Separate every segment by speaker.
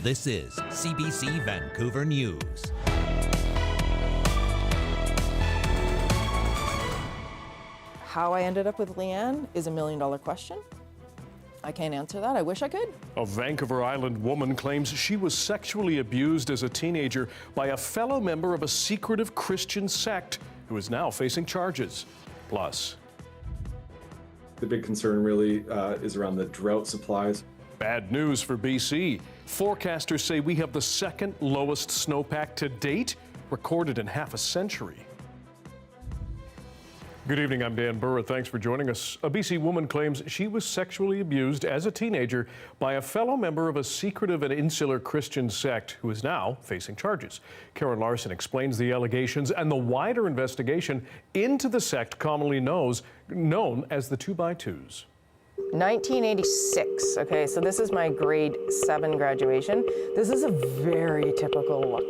Speaker 1: This is CBC Vancouver News.
Speaker 2: How I ended up with Leanne is $1 million question. I can't answer that. I wish I could.
Speaker 3: A Vancouver Island woman claims she was sexually abused as a teenager by a fellow member of a secretive Christian sect who is now facing charges. Plus,
Speaker 4: the big concern really is around the drought supplies.
Speaker 3: Bad news for BC. Forecasters say we have the second lowest snowpack to date, recorded in half a century. Good evening, I'm Dan Burritt. Thanks for joining us. A BC woman claims she was sexually abused as a teenager by a fellow member of a secretive and insular Christian sect who is now facing charges. Karen Larson explains the allegations and the wider investigation into the sect commonly known as the 2x2s.
Speaker 2: 1986. Okay, so this is my grade 7 graduation. This is a very typical look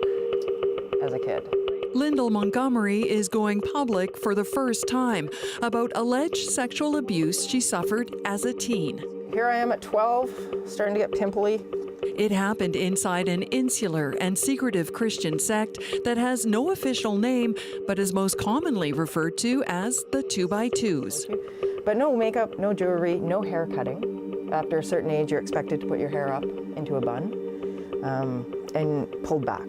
Speaker 2: as a kid.
Speaker 5: Lyndall Montgomery is going public for the first time about alleged sexual abuse she suffered as a teen.
Speaker 2: Here I am at 12, starting to get pimply.
Speaker 5: It happened inside an insular and secretive Christian sect that has no official name, but is most commonly referred to as the 2x2s.
Speaker 2: But no makeup, no jewelry, no hair cutting. After a certain age, you're expected to put your hair up into a bun and pulled back.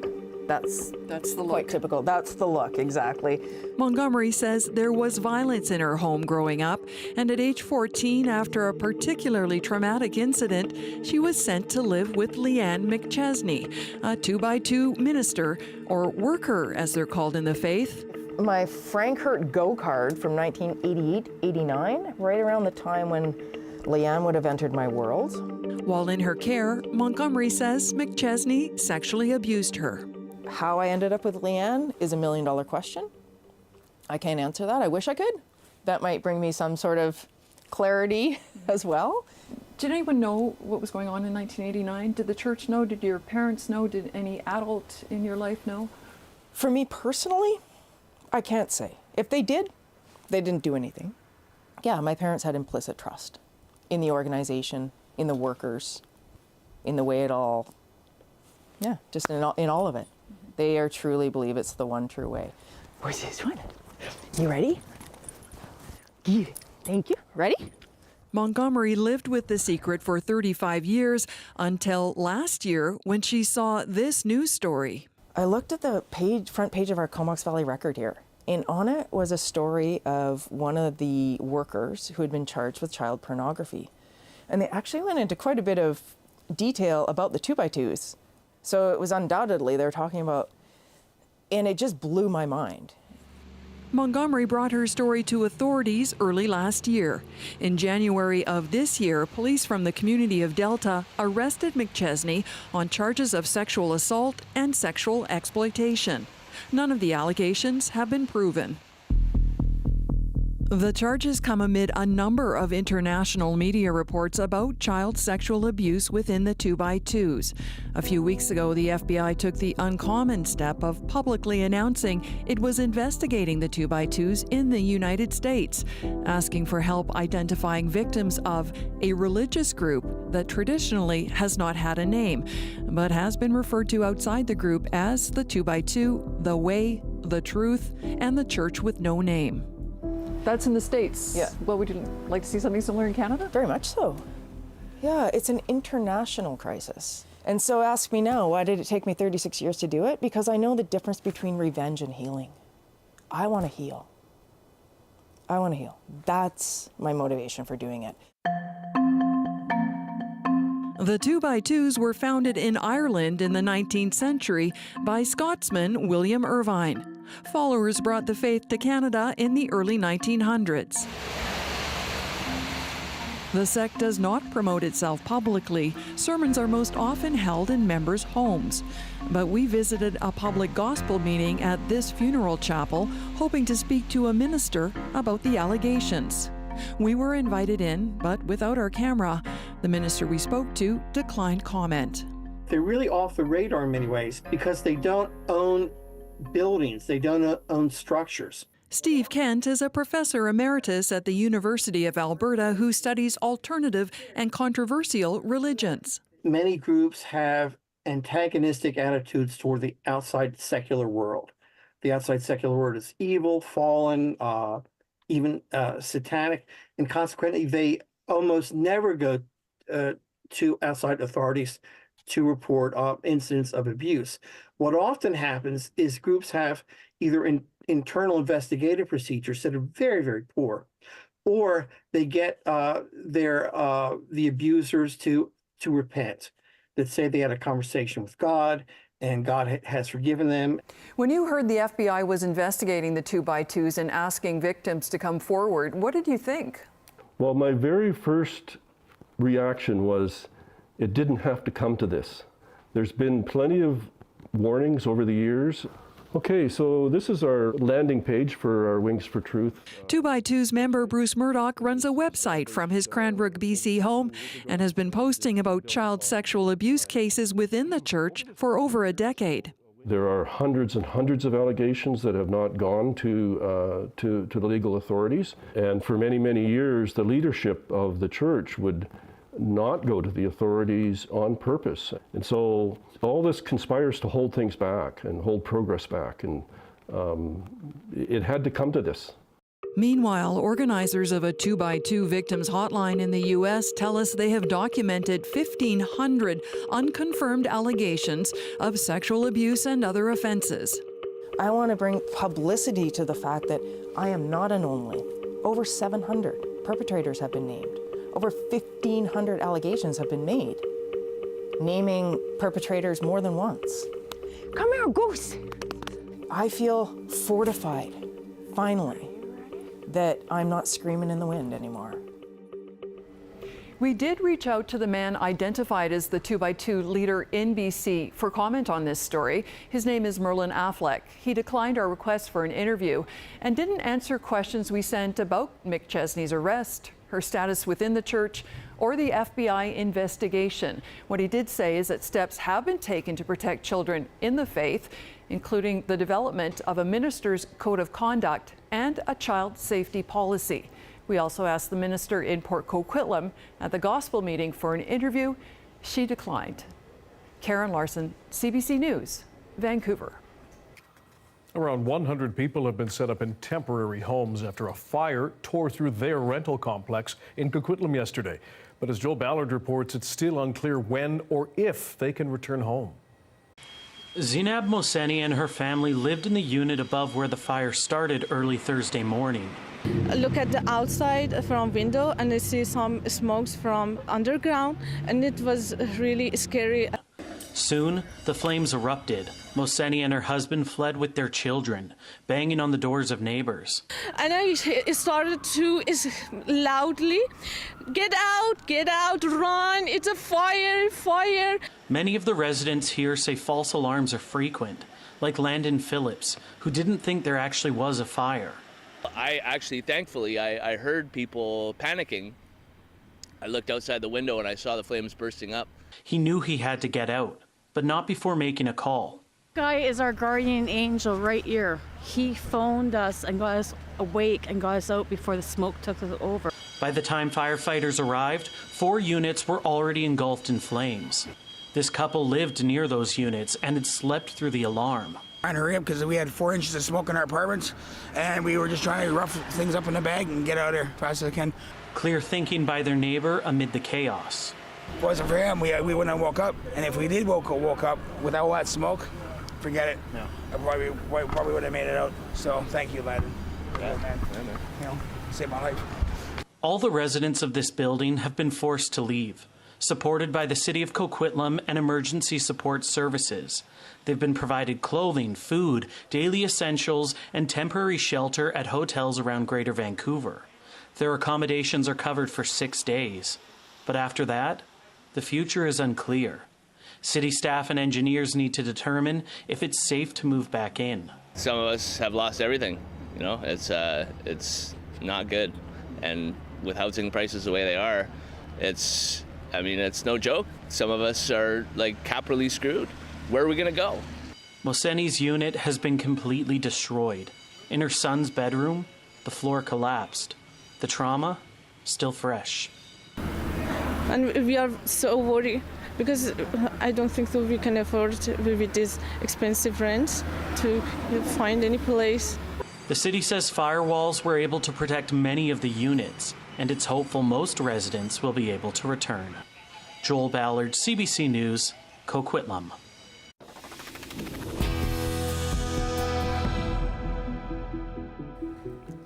Speaker 2: That's the look. Quite typical. That's the look, exactly.
Speaker 5: Montgomery says there was violence in her home growing up, and at age 14, after a particularly traumatic incident, she was sent to live with Leanne McChesney, a 2x2 minister, or worker as they're called in the faith.
Speaker 2: My Frank Hurt Go card from 1988-89, right around the time when Leanne would have entered my world.
Speaker 5: While in her care, Montgomery says McChesney sexually abused her.
Speaker 2: How I ended up with Leanne is $1 million question. I can't answer that. I wish I could. That might bring me some sort of clarity as well.
Speaker 6: Did anyone know what was going on in 1989? Did the church know? Did your parents know? Did any adult in your life know?
Speaker 2: For me personally, I can't say. If they did, they didn't do anything. Yeah, my parents had implicit trust in the organization, in the workers, in the way it all, just in all of it. They are truly believe it's the one true way. Where's this one? You ready? Thank you. Ready?
Speaker 5: Montgomery lived with the secret for 35 years until last year when she saw this news story.
Speaker 2: I looked at the front page of our Comox Valley Record here, and on it was a story of one of the workers who had been charged with child pornography. And they actually went into quite a bit of detail about the 2x2s. So it was undoubtedly they're talking about, and it just blew my mind.
Speaker 5: Montgomery brought her story to authorities early last year. In January of this year, police from the community of Delta arrested McChesney on charges of sexual assault and sexual exploitation. None of the allegations have been proven. The charges come amid a number of international media reports about child sexual abuse within the 2x2s. A few weeks ago, the FBI took the uncommon step of publicly announcing it was investigating the 2x2s in the United States, asking for help identifying victims of a religious group that traditionally has not had a name, but has been referred to outside the group as the 2x2, the Way, the Truth, and the Church with No Name.
Speaker 6: That's in the States.
Speaker 2: Yeah.
Speaker 6: Well, would you like to see something similar in Canada?
Speaker 2: Very much so. Yeah, it's an international crisis. And so ask me now, why did it take me 36 years to do it? Because I know the difference between revenge and healing. I want to heal. I want to heal. That's my motivation for doing it.
Speaker 5: The 2x2s were founded in Ireland in the 19th century by Scotsman William Irvine. Followers brought the faith to Canada in the early 1900s. The sect does not promote itself publicly. Sermons are most often held in members' homes. But we visited a public gospel meeting at this funeral chapel, hoping to speak to a minister about the allegations. We were invited in, but without our camera. The minister we spoke to declined comment.
Speaker 7: They're really off the radar in many ways because they don't own buildings, they don't own structures.
Speaker 5: Steve Kent is a professor emeritus at the University of Alberta who studies alternative and controversial religions.
Speaker 7: Many groups have antagonistic attitudes toward the outside secular world. The outside secular world is evil, fallen, even satanic, and consequently, they almost never go to outside authorities to report incidents of abuse. What often happens is groups have either internal investigative procedures that are very, very poor, or they get the abusers to repent, that say they had a conversation with God and God has forgiven them.
Speaker 6: When you heard the FBI was investigating the 2x2s and asking victims to come forward, what did you think?
Speaker 8: Well, my very first reaction was it didn't have to come to this. There's been plenty of warnings over the years. Okay, so this is our landing page for our Wings for Truth.
Speaker 5: 2x2's member Bruce Murdoch runs a website from his Cranbrook, BC home and has been posting about child sexual abuse cases within the church for over a decade.
Speaker 8: There are hundreds and hundreds of allegations that have not gone to the legal authorities. And for many, many years, the leadership of the church would not go to the authorities on purpose. And so all this conspires to hold things back and hold progress back. And it had to come to this.
Speaker 5: Meanwhile, organizers of a 2x2 victims hotline in the U.S. tell us they have documented 1,500 unconfirmed allegations of sexual abuse and other offenses.
Speaker 2: I want to bring publicity to the fact that I am not an only. Over 700 perpetrators have been named. Over 1,500 allegations have been made, naming perpetrators more than once.
Speaker 9: Come here, goose.
Speaker 2: I feel fortified, finally, that I'm not screaming in the wind anymore.
Speaker 6: We did reach out to the man identified as the 2x2 leader in BC for comment on this story. His name is Merlin Affleck. He declined our request for an interview and didn't answer questions we sent about Mick Chesney's arrest, her status within the church, or the FBI investigation. What he did say is that steps have been taken to protect children in the faith, including the development of a minister's code of conduct and a child safety policy. We also asked the minister in Port Coquitlam at the gospel meeting for an interview. She declined. Karen Larson, CBC News, Vancouver.
Speaker 3: Around 100 people have been set up in temporary homes after a fire tore through their rental complex in Coquitlam yesterday. But as Joel Ballard reports, it's still unclear when or if they can return home.
Speaker 10: Zinab Mohseni and her family lived in the unit above where the fire started early Thursday morning.
Speaker 9: I look at the outside from window and I see some smokes from underground, and it was really scary.
Speaker 10: Soon, the flames erupted. Mohseni and her husband fled with their children, banging on the doors of neighbors.
Speaker 9: And I started to loudly, get out, run, it's a fire, fire.
Speaker 10: Many of the residents here say false alarms are frequent, like Landon Phillips, who didn't think there actually was a fire.
Speaker 11: I actually, thankfully, I heard people panicking. I looked outside the window and I saw the flames bursting up.
Speaker 10: He knew he had to get out, but not before making a call.
Speaker 12: Guy is our guardian angel right here. He phoned us and got us awake and got us out before the smoke took us over.
Speaker 10: By the time firefighters arrived, 4 units were already engulfed in flames. This couple lived near those units and had slept through the alarm.
Speaker 13: Trying to hurry up because we had 4 inches of smoke in our apartments, and we were just trying to rough things up in the bag and get out of there as fast as I can.
Speaker 10: Clear thinking by their neighbor amid the chaos.
Speaker 13: If it wasn't for him, we wouldn't have woke up. And if we did woke up with all that smoke, forget it. Yeah. I probably would have made it out. So thank you, Landon. Yeah, man. You know, saved my life.
Speaker 10: All the residents of this building have been forced to leave, supported by the City of Coquitlam and emergency support services. They've been provided clothing, food, daily essentials, and temporary shelter at hotels around Greater Vancouver. Their accommodations are covered for 6 days. But after that, the future is unclear. City staff and engineers need to determine if it's safe to move back in.
Speaker 11: Some of us have lost everything. You know, it's not good. And with housing prices the way they are, it's no joke. Some of us are like capitally screwed. Where are we going to go?
Speaker 10: Mohseni's unit has been completely destroyed. In her son's bedroom, the floor collapsed. The trauma, still fresh.
Speaker 9: And we are so worried because I don't think that we can afford with this expensive rent to find any place.
Speaker 10: The city says firewalls were able to protect many of the units, and it's hopeful most residents will be able to return. Joel Ballard, CBC News, Coquitlam.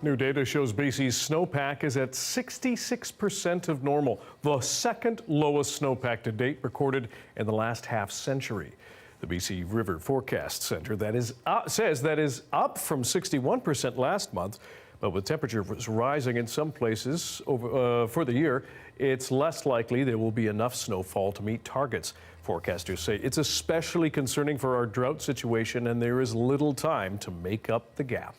Speaker 3: New data shows BC's snowpack is at 66% of normal, the second lowest snowpack to date recorded in the last half century. The BC River Forecast Centre says that is up from 61% last month, but with temperatures rising in some places for the year, it's less likely there will be enough snowfall to meet targets. Forecasters say it's especially concerning for our drought situation, and there is little time to make up the gap.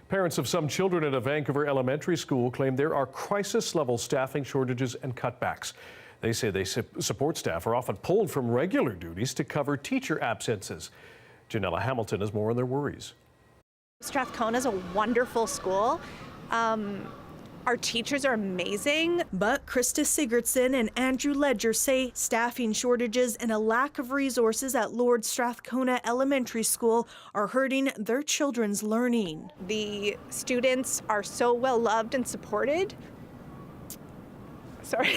Speaker 3: Parents of some children at a Vancouver elementary school claim there are crisis-level staffing shortages and cutbacks. They say support staff are often pulled from regular duties to cover teacher absences. Janella Hamilton has more on their worries.
Speaker 14: Strathcona is a wonderful school. Our teachers are amazing.
Speaker 15: But Krista Sigurdsson and Andrew Ledger say staffing shortages and a lack of resources at Lord Strathcona Elementary School are hurting their children's learning.
Speaker 14: The students are so well loved and supported. Sorry.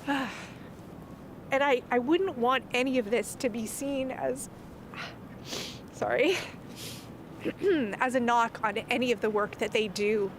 Speaker 14: And I wouldn't want any of this to be seen as, sorry, as a knock on any of the work that they do.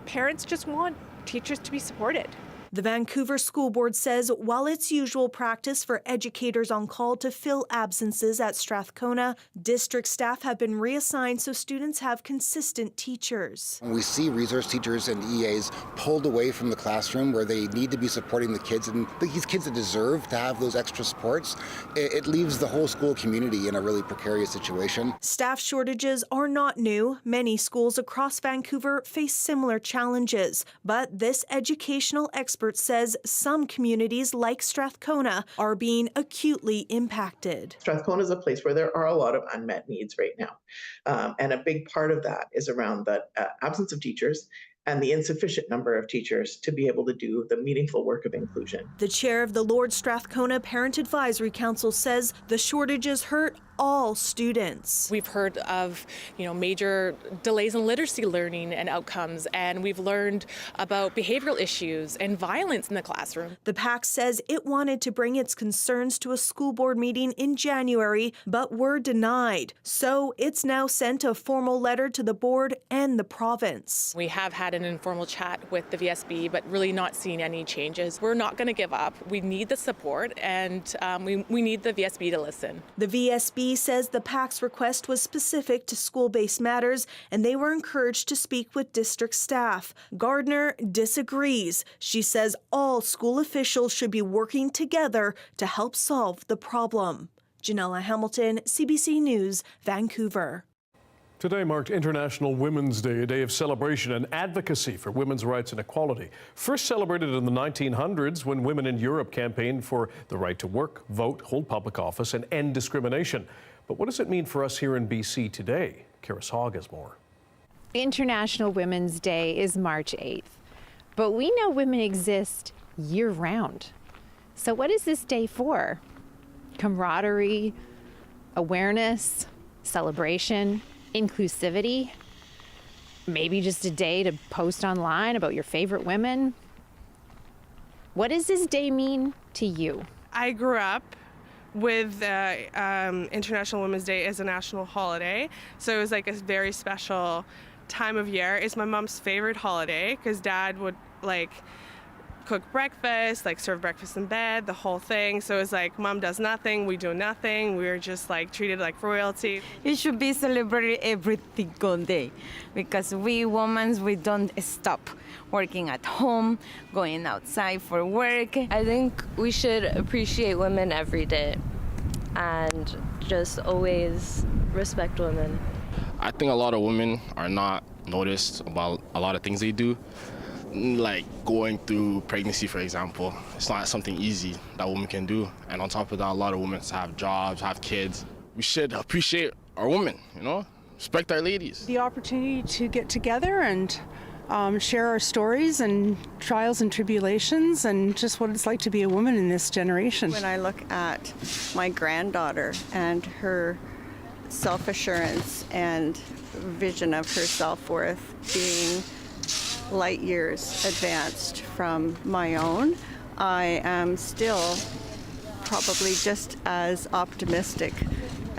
Speaker 14: Parents just want teachers to be supported.
Speaker 15: The Vancouver School Board says while it's usual practice for educators on call to fill absences at Strathcona, district staff have been reassigned so students have consistent teachers.
Speaker 16: We see resource teachers and EAs pulled away from the classroom where they need to be supporting the kids, and these kids that deserve to have those extra supports. It leaves the whole school community in a really precarious situation.
Speaker 15: Staff shortages are not new. Many schools across Vancouver face similar challenges, but this educational expert says some communities like Strathcona are being acutely impacted.
Speaker 17: Strathcona is a place where there are a lot of unmet needs right now. And a big part of that is around the absence of teachers and the insufficient number of teachers to be able to do the meaningful work of inclusion.
Speaker 15: The chair of the Lord Strathcona Parent Advisory Council says the shortages hurt all students.
Speaker 18: We've heard of, major delays in literacy learning and outcomes, and we've learned about behavioral issues and violence in the classroom.
Speaker 15: The PAC says it wanted to bring its concerns to a school board meeting in January, but were denied. So it's now sent a formal letter to the board and the province.
Speaker 18: We have had an informal chat with the VSB, but really not seen any changes. We're not going to give up. We need the support, and we need the VSB to listen.
Speaker 15: The VSB says the PAC's request was specific to school-based matters, and they were encouraged to speak with district staff. Gardner disagrees. She says all school officials should be working together to help solve the problem. Janella Hamilton, CBC News, Vancouver.
Speaker 3: Today marked International Women's Day, a day of celebration and advocacy for women's rights and equality. First celebrated in the 1900s when women in Europe campaigned for the right to work, vote, hold public office, and end discrimination. But what does it mean for us here in BC today? Karis Hogg has more.
Speaker 19: International Women's Day is March 8th, but we know women exist year-round. So what is this day for? Camaraderie, awareness, celebration, inclusivity, maybe just a day to post online about your favorite women. What does this day mean to you?
Speaker 20: I grew up with International Women's Day as a national holiday, so it was like a very special time of year. It's my mom's favorite holiday because Dad would cook breakfast, serve breakfast in bed, the whole thing. So it's like Mom does nothing, we do nothing. We're just treated like royalty.
Speaker 21: It should be celebrated every single day because we women, we don't stop working at home, going outside for work.
Speaker 22: I think we should appreciate women every day and just always respect women.
Speaker 23: I think a lot of women are not noticed about a lot of things they do. Like going through pregnancy, for example, it's not something easy that women can do. And on top of that, a lot of women have jobs, have kids. We should appreciate our women, respect our ladies.
Speaker 24: The opportunity to get together and
Speaker 1: share our stories and trials and tribulations and just what it's like to be a woman in this generation.
Speaker 4: When I look at my granddaughter and her self-assurance and vision of her self-worth being light years advanced from my own, I am still probably just as optimistic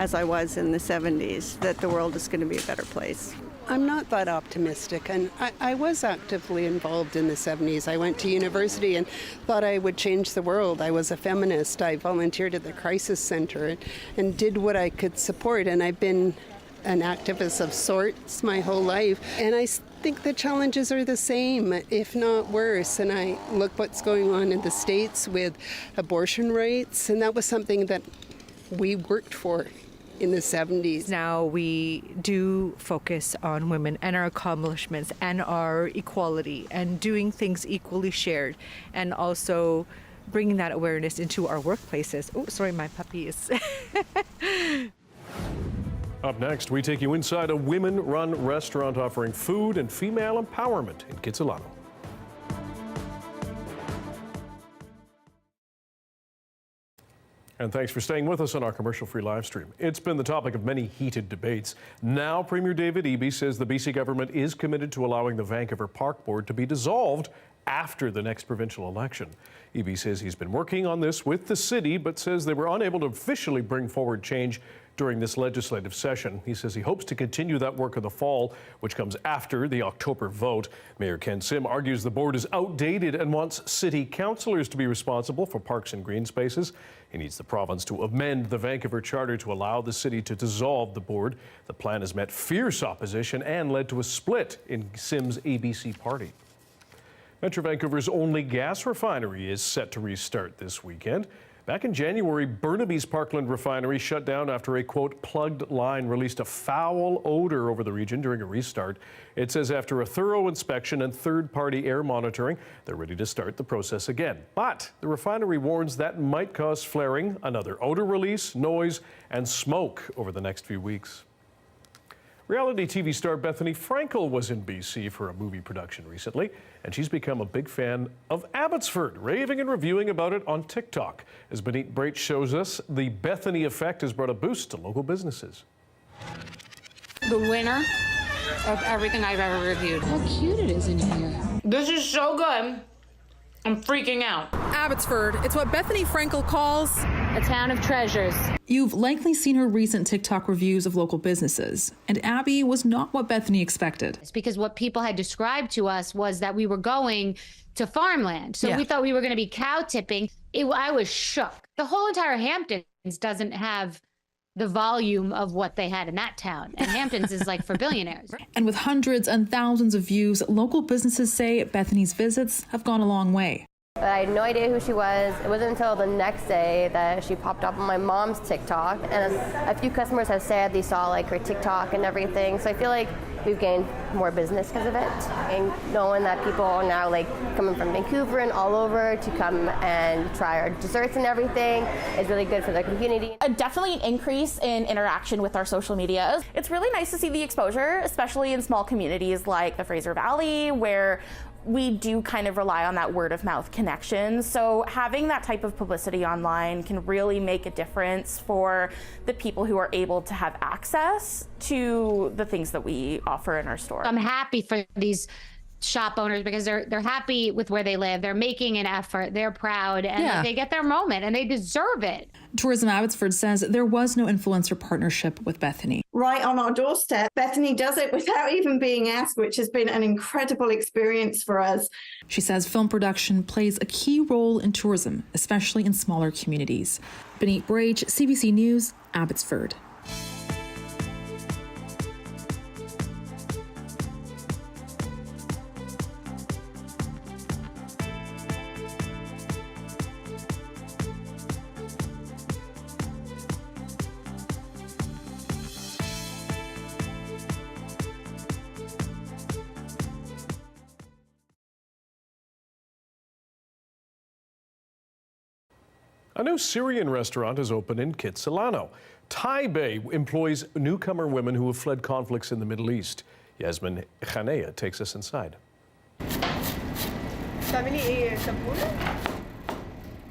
Speaker 4: as I was in the 70s that the world is going to be a better place.
Speaker 7: I'm not that optimistic, and I was actively involved in the 70s. I went to university and thought I would change the world. I was a feminist. I volunteered at the Crisis Center and did what I could support, and I've been an activist of sorts my whole life. And I think the challenges are the same, if not worse. And I look what's going on in the States with abortion rights, and that was something that we worked for in the 70s.
Speaker 24: Now we do focus on women and our accomplishments and our equality and doing things equally shared, and also bringing that awareness into our workplaces. Oh, sorry, my puppy is...
Speaker 3: Up next, we take you inside a women-run restaurant offering food and female empowerment in Coquitlam. And thanks for staying with us on our commercial-free live stream. It's been the topic of many heated debates. Now, Premier David Eby says the BC government is committed to allowing the Vancouver Park Board to be dissolved after the next provincial election. Eby says he's been working on this with the city, but says they were unable to officially bring forward change during this legislative session. He says he hopes to continue that work in the fall, which comes after the October vote. Mayor Ken Sim argues the board is outdated and wants city councillors to be responsible for parks and green spaces. He needs the province to amend the Vancouver Charter to allow the city to dissolve the board. The plan has met fierce opposition and led to a split in Sim's ABC party. Metro Vancouver's only gas refinery is set to restart this weekend. Back in January, Burnaby's Parkland refinery shut down after a, quote, plugged line released a foul odor over the region during a restart. It says after a thorough inspection and third-party air monitoring, they're ready to start the process again. But the refinery warns that might cause flaring, another odor release, noise, and smoke over the next few weeks. Reality TV star Bethenny Frankel was in BC for a movie production recently, and she's become a big fan of Abbotsford, raving and reviewing about it on TikTok. As Bethenny Frankel shows us, the Bethenny effect has brought a boost to local businesses.
Speaker 25: The winner of everything I've ever reviewed. How cute it is in here. This is so good. I'm freaking out.
Speaker 26: Abbotsford, it's what Bethenny Frankel calls
Speaker 25: a town of treasures.
Speaker 26: You've likely seen her recent TikTok reviews of local businesses, and Abby was not what Bethenny expected.
Speaker 25: It's because what people had described to us was that we were going to farmland. So we thought we were going to be cow tipping. I was shook. The whole entire Hamptons doesn't have the volume of what they had in that town. And Hamptons is like for billionaires.
Speaker 26: And with hundreds and thousands of views, local businesses say Bethenny's visits have gone a long way.
Speaker 27: But I had no idea who she was. It wasn't until the next day that she popped up on my mom's TikTok, and a few customers have said they saw like her TikTok and everything. So I feel like we've gained more business because of it, and knowing that people are now like coming from Vancouver and all over to come and try our desserts and everything is really good for the community.
Speaker 28: Definitely an increase in interaction with our social media. It's really nice to see the exposure, especially in small communities like the Fraser Valley, where we do kind of rely on that word of mouth connection. So having that type of publicity online can really make a difference for the people who are able to have access to the things that we offer in our store.
Speaker 25: I'm happy for these shop owners because they're happy with where they live. They're making an effort. They're proud, and they get their moment, and they deserve it.
Speaker 26: Tourism Abbotsford says there was no influencer partnership with Bethenny.
Speaker 29: Right on our doorstep, Bethenny does it without even being asked, which has been an incredible experience for us.
Speaker 26: She says film production plays a key role in tourism, especially in smaller communities. Bethenny Frankel, CBC News, Abbotsford.
Speaker 3: A new Syrian restaurant has opened in Coquitlam. Thai Bay employs newcomer women who have fled conflicts in the Middle East. Yasmin Khanea takes us inside.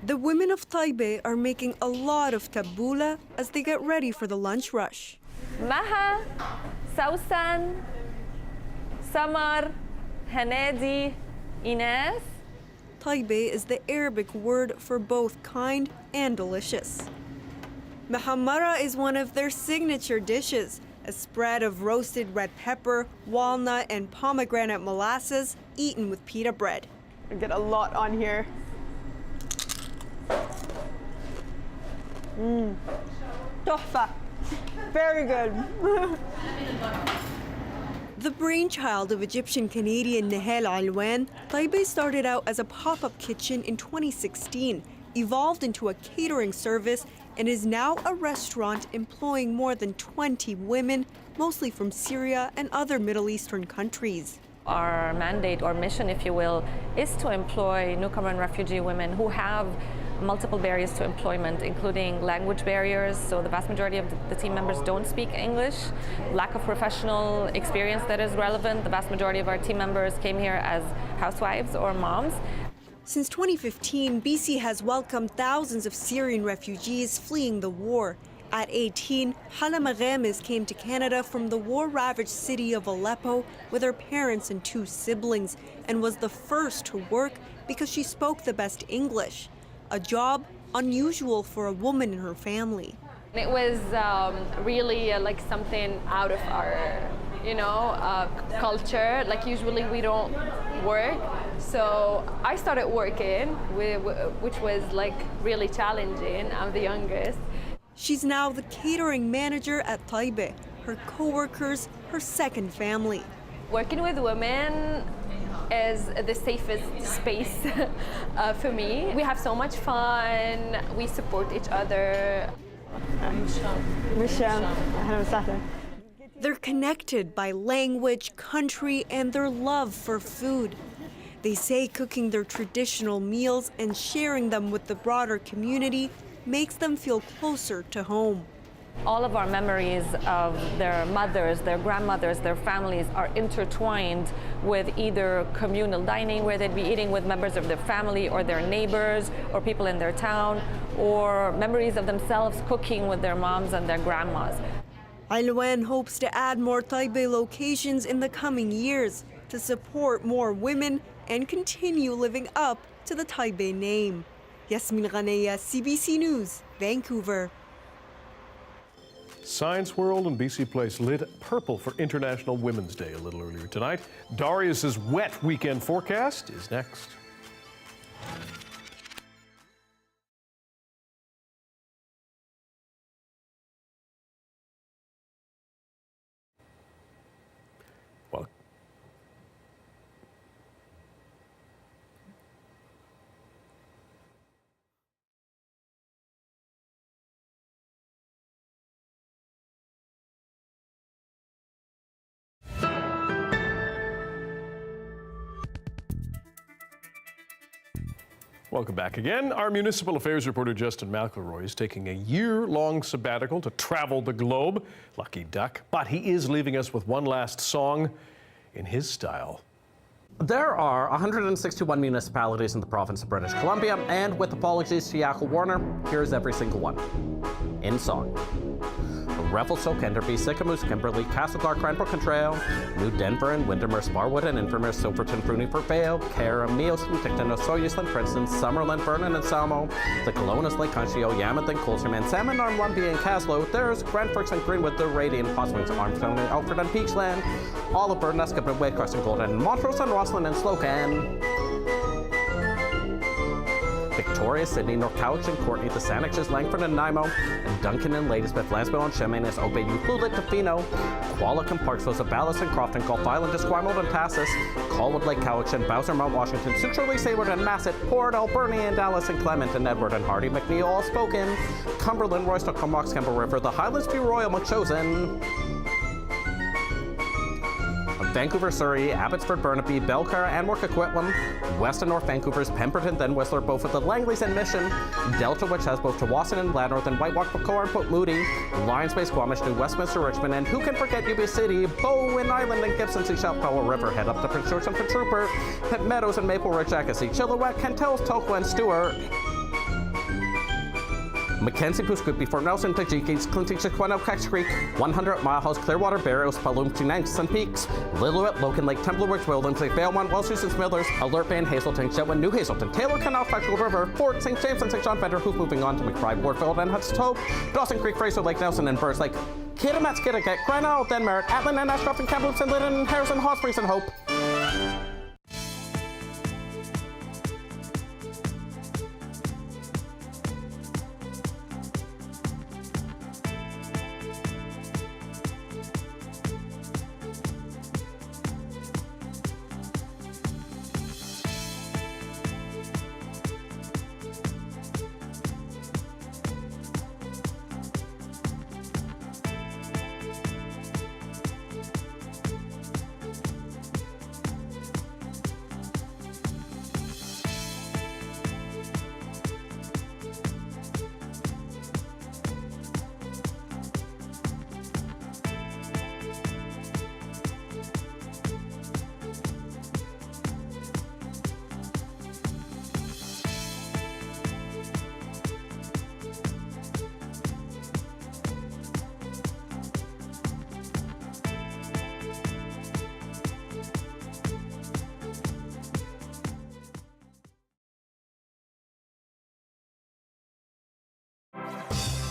Speaker 2: The women of Taipei are making a lot of tabbouleh as they get ready for the lunch rush.
Speaker 22: Maha, Sausan, Samar, Hanedi, Ines.
Speaker 2: Taipei is the Arabic word for both kind and delicious. Mahamara is one of their signature dishes, a spread of roasted red pepper, walnut, and pomegranate molasses eaten with pita bread.
Speaker 5: I get a lot on here. Tuhfa. Very good.
Speaker 2: The brainchild of Egyptian-Canadian Nahel Alwan, Taipei started out as a pop-up kitchen in 2016, evolved into a catering service, and is now a restaurant employing more than 20 women, mostly from Syria and other Middle Eastern countries.
Speaker 22: Our mandate or mission, if you will, is to employ newcomer and refugee women who have multiple barriers to employment, including language barriers. So the vast majority of the team members don't speak English, lack of professional experience that is relevant. The vast majority of our team members came here as housewives or moms.
Speaker 2: Since 2015, BC has welcomed thousands of Syrian refugees fleeing the war. At 18, Hala Maghamis came to Canada from the war-ravaged city of Aleppo with her parents and 2 siblings, and was the first to work because she spoke the best English, a job unusual for a woman in her family.
Speaker 22: It was really like something out of our, culture. Like usually we don't work. So I started working, which was like really challenging. I'm the youngest.
Speaker 2: She's now the catering manager at Taipei. Her co-workers, her second family.
Speaker 22: Working with women is the safest space for me. We have so much fun. We support each other.
Speaker 2: They're connected by language, country, and their love for food. They say cooking their traditional meals and sharing them with the broader community makes them feel closer to home.
Speaker 22: All of our memories of their mothers, their grandmothers, their families are intertwined with either communal dining, where they'd be eating with members of their family or their neighbors or people in their town, or memories of themselves cooking with their moms and their grandmas.
Speaker 2: Alwan hopes to add more Taipei locations in the coming years to support more women and continue living up to the Taipei name. Yasmin Ghaneya, CBC News, Vancouver.
Speaker 3: Science World and BC Place lit purple for International Women's Day a little earlier tonight. Darius's wet weekend forecast is next. Well, welcome back again. Our municipal affairs reporter Justin McElroy is taking a year-long sabbatical to travel the globe. Lucky duck. But he is leaving us with one last song in his style.
Speaker 6: There are 161 municipalities in the province of British Columbia, and with apologies to Yako Warner, here's every single one. In song. Revelstoke, Enderby, Sycamoose, Kimberley, Castlegar, Cranbrook and Trail, New Denver and Windermere, Sparwood and Invermere, Silverton, Bruny, Port Vale, Cara, Meoston, Ticton, Osoyousland, Princeton, Summerland, Vernon and Salmo, the Kelownas, Lake Conchio, Yamadon, Coulterman, Salmon, Armlumbie and Caslow, there's Grandforks and Greenwood, the Radiant, Hoswings, Armstrong and Alfred and Peachland, Oliver, Nescap, Waycross and Golden, Montrose and Roslyn and Slocan. Victoria, Sydney, Norcouch and Courtney, the Saanixes, Langford and Nanaimo, and Duncan and Ladysmith, Lansdale and Chemainus, Obeyu, Hewlett, Tofino, Qualicum, Parksville, Zabalas and Crofton, Gulf Island, Esquimalt and Tassus, Colwood, Lake Cowichan, and Bowser, Mount Washington, Centrally, Sayward and Massett, Port, Alberni and Dallas and Clement and Edward and Hardy, McNeil, all spoken, Cumberland, Roystock, Comox, Campbell River, the Highlands View, Royal, McChosen. Vancouver, Surrey, Abbotsford, Burnaby, Belcar, Anmore, Coquitlam, West and North Vancouver's Pemberton, then Whistler, both with the Langleys and Mission, Delta, which has both Tsawwassen and Lanark, then Whitewalk, Pecora, and Port Moody, Lions Bay, Squamish, New Westminster, Richmond, and who can forget UB City, Bowen Island, and Gibson, Seashell, Powell River, head up to Prince George and Prince Rupert, Pitt Meadows and Maple Ridge, Agassiz, Chilliwack, Kentels, Tolkwa, and Stewart, Mackenzie, Pusquepi, Fort Nelson, Tajikis, Clinton, Chiquano, Cax Creek, 100 Mile House, Clearwater, Barrows, Palum, Chinanks, and Peaks, Lillooet, Logan Lake, Templeworks, Williams Lake, Valemont, Wellsuse, and Smithers, Alert Bay, and Hazelton, Shetland, New Hazelton, Taylor, Canal, Factual River, Fort St. James, and St. John Vanderhoof, moving on to McBride, Warfield, and Hudson Tope, Dawson Creek, Fraser Lake, Nelson, and Birds Lake, Kitimat, Skidegate, Granall, Denmark, Atlan, and Ashcroft, and Kamloops, and Linden, Harrison, Hot Springs, and Hope.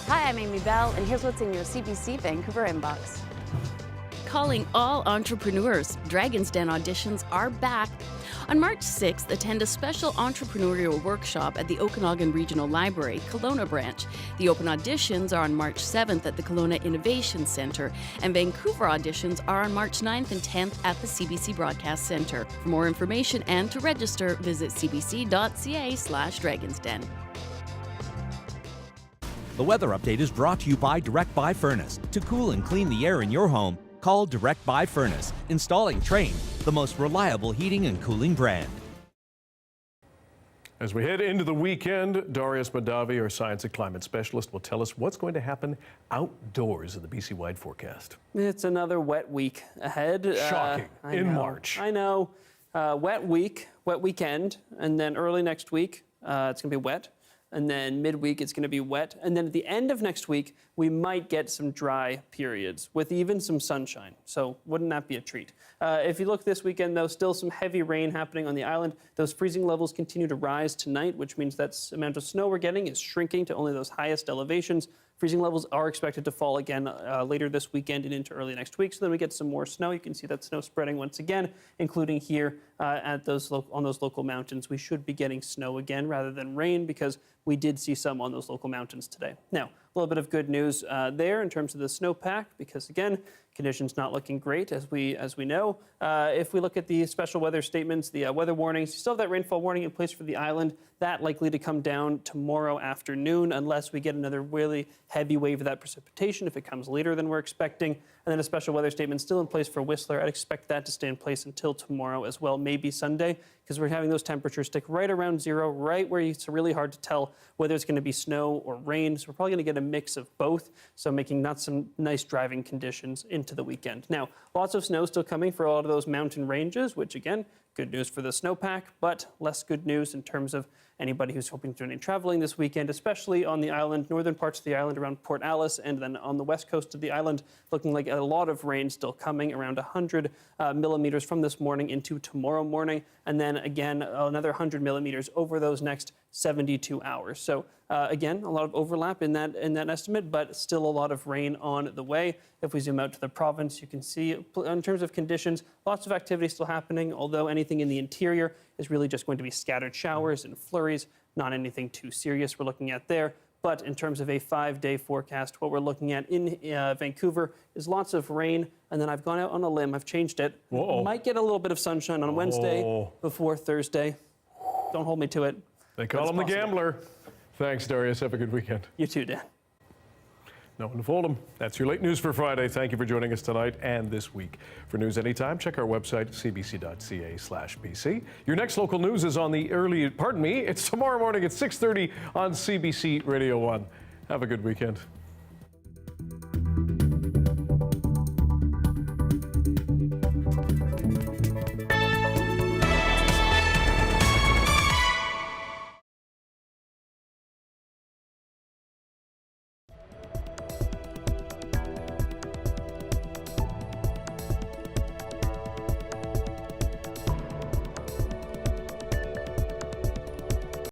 Speaker 8: Hi, I'm Amy Bell, and here's what's in your CBC Vancouver inbox.
Speaker 9: Calling all entrepreneurs, Dragon's Den auditions are back. On March 6th, attend a special entrepreneurial workshop at the Okanagan Regional Library, Kelowna branch. The open auditions are on March 7th at the Kelowna Innovation Centre, and Vancouver auditions are on March 9th and 10th at the CBC Broadcast Centre. For more information and to register, visit cbc.ca/dragonsden.
Speaker 10: The weather update is brought to you by Direct Buy Furnace. To cool and clean the air in your home, call Direct Buy Furnace. Installing Trane, the most reliable heating and cooling brand.
Speaker 3: As we head into the weekend, Darius Madavi, our science and climate specialist, will tell us what's going to happen outdoors in the BC-wide forecast.
Speaker 11: It's another wet week ahead.
Speaker 3: Shocking. In March.
Speaker 11: I know. Wet week, wet weekend, and then early next week, it's going to be wet. And then midweek, it's going to be wet. And then at the end of next week, we might get some dry periods with even some sunshine. So wouldn't that be a treat? If you look this weekend, though, still some heavy rain happening on the island. Those freezing levels continue to rise tonight, which means that amount of snow we're getting is shrinking to only those highest elevations. Freezing levels are expected to fall again later this weekend and into early next week. So then we get some more snow. You can see that snow spreading once again, including here at on those local mountains. We should be getting snow again rather than rain because we did see some on those local mountains today. Now, a little bit of good news there in terms of the snowpack, because again, conditions not looking great as we know. If we look at the special weather statements, the weather warnings, you still have that rainfall warning in place for the island. That likely to come down tomorrow afternoon unless we get another really heavy wave of that precipitation if it comes later than we're expecting. And then a special weather statement still in place for Whistler. I'd expect that to stay in place until tomorrow as well, maybe Sunday, because we're having those temperatures stick right around zero, right where it's really hard to tell whether it's going to be snow or rain. So we're probably going to get a mix of both, so making not some nice driving conditions into the weekend. Now, lots of snow still coming for a lot of those mountain ranges, which again, good news for the snowpack, but less good news in terms of anybody who's hoping to do any traveling this weekend, especially on the island, northern parts of the island around Port Alice, and then on the west coast of the island, looking like a lot of rain still coming, around 100 millimeters from this morning into tomorrow morning, and then again, another 100 millimeters over those next 72 hours. So again, a lot of overlap in that estimate, but still a lot of rain on the way. If we zoom out to the province, you can see in terms of conditions, lots of activity still happening, although anything in the interior is really just going to be scattered showers and flurries, not anything too serious we're looking at there. But in terms of a 5-day forecast, what we're looking at in Vancouver is lots of rain. And then I've gone out on a limb. I've changed it. Might get a little bit of sunshine on Wednesday before Thursday. Don't hold me to it.
Speaker 3: They call him the gambler. Thanks, Darius. Have a good weekend.
Speaker 11: You too, Dan.
Speaker 3: No one to fold them. That's your late news for Friday. Thank you for joining us tonight and this week. For news anytime, check our website, cbc.ca/BC. Your next local news is on it's tomorrow morning at 6:30 on CBC Radio 1. Have a good weekend.